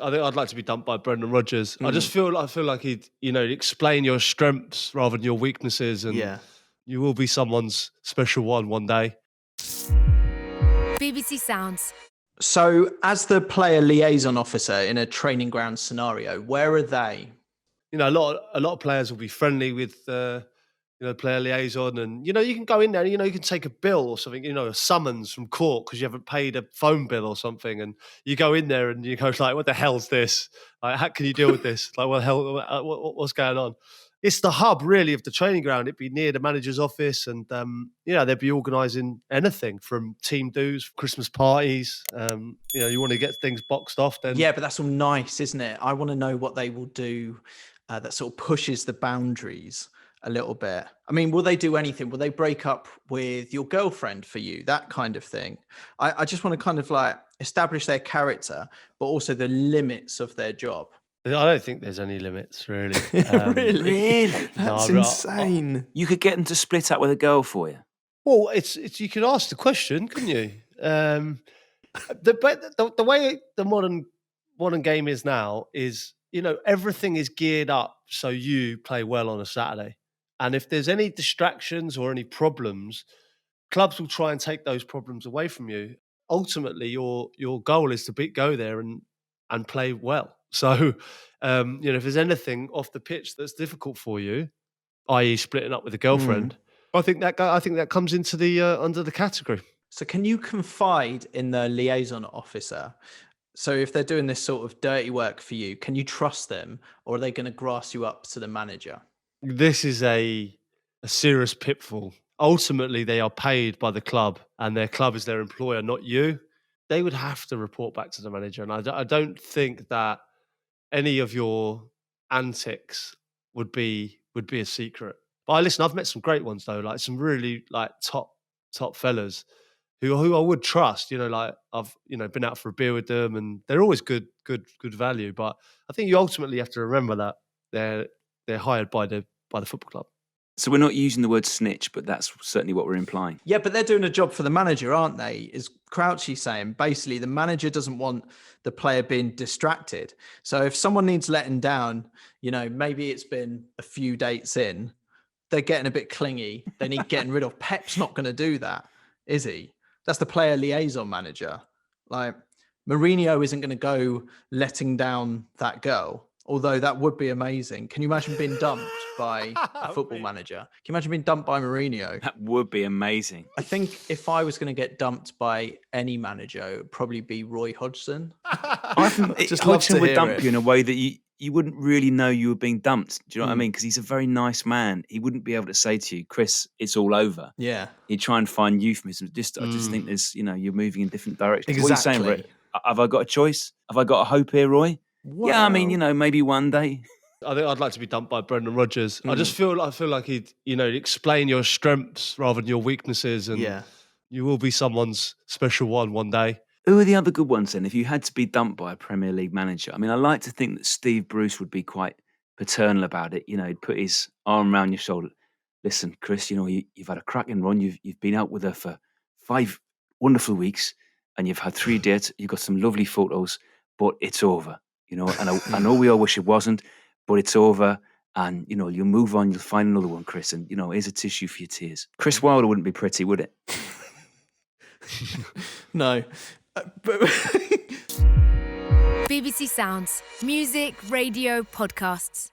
I think I'd like to be dumped by Brendan Rodgers. I feel like he'd, explain your strengths rather than your weaknesses, and you will be someone's special one day. BBC Sounds. So, as the player liaison officer in a training ground scenario, where are they? A lot of players will be friendly with player liaison, and you can go in there and you can take a bill or something, a summons from court because you haven't paid a phone bill or something, and you go in there and you go like, what the hell's this? Like, how can you deal with this? Like, what the hell, what's going on? It's the hub really of the training ground. It'd be near the manager's office, and they'd be organising anything from team dues, Christmas parties. You want to get things boxed off, then but that's all nice, isn't it? I want to know what they will do that sort of pushes the boundaries a little bit. I mean, will they do anything? Will they break up with your girlfriend for you? That kind of thing. I just want to kind of like establish their character, but also the limits of their job. I don't think there's any limits, really. Really? That's insane. You could get them to split up with a girl for you. Well, it's you could ask the question, couldn't you? The way the modern game is now is, everything is geared up so you play well on a Saturday. And if there's any distractions or any problems, clubs will try and take those problems away from you. Ultimately, your goal is to go there and play well. So, if there's anything off the pitch that's difficult for you, i.e., splitting up with a girlfriend, I think that comes into the under the category. So, can you confide in the liaison officer? So, if they're doing this sort of dirty work for you, can you trust them, or are they going to grass you up to the manager? This is a serious pitfall. Ultimately, they are paid by the club, and their club is their employer, not you. They would have to report back to the manager, and I don't think that any of your antics would be a secret. But listen, I've met some great ones though, like some really like top fellas who I would trust. Like I've been out for a beer with them, and they're always good value. But I think you ultimately have to remember that they're hired by the football club. So we're not using the word snitch, but that's certainly what we're implying. Yeah, but they're doing a job for the manager, aren't they? Is Crouchy saying basically the manager doesn't want the player being distracted. So if someone needs letting down, maybe it's been a few dates in, they're getting a bit clingy. They need getting rid of. Pep's not going to do that, is he? That's the player liaison manager. Like Mourinho isn't going to go letting down that girl. Although that would be amazing. Can you imagine being dumped by a football manager? Can you imagine being dumped by Mourinho? That would be amazing. I think if I was going to get dumped by any manager, it would probably be Roy Hodgson. I think Hodgson would dump you in a way that you wouldn't really know you were being dumped. Do you know what I mean? Because he's a very nice man. He wouldn't be able to say to you, Chris, it's all over. Yeah. He'd try and find euphemisms. I just think there's, you're moving in different directions. Exactly. What are you saying, Brett? Have I got a choice? Have I got a hope here, Roy? Wow. Yeah, I mean, maybe one day. I think I'd like to be dumped by Brendan Rodgers. I feel like he'd, explain your strengths rather than your weaknesses, and you will be someone's special one day. Who are the other good ones then? If you had to be dumped by a Premier League manager, I mean, I like to think that Steve Bruce would be quite paternal about it. He'd put his arm around your shoulder. Listen, Chris, you've had a cracking run. You've been out with her for 5 wonderful weeks, and you've had 3 dates. You've got some lovely photos, but it's over. And I know we all wish it wasn't, but it's over. And, you'll move on. You'll find another one, Chris. And, here's a tissue for your tears. Chris Wilder wouldn't be pretty, would it? No. BBC Sounds. Music, radio, podcasts.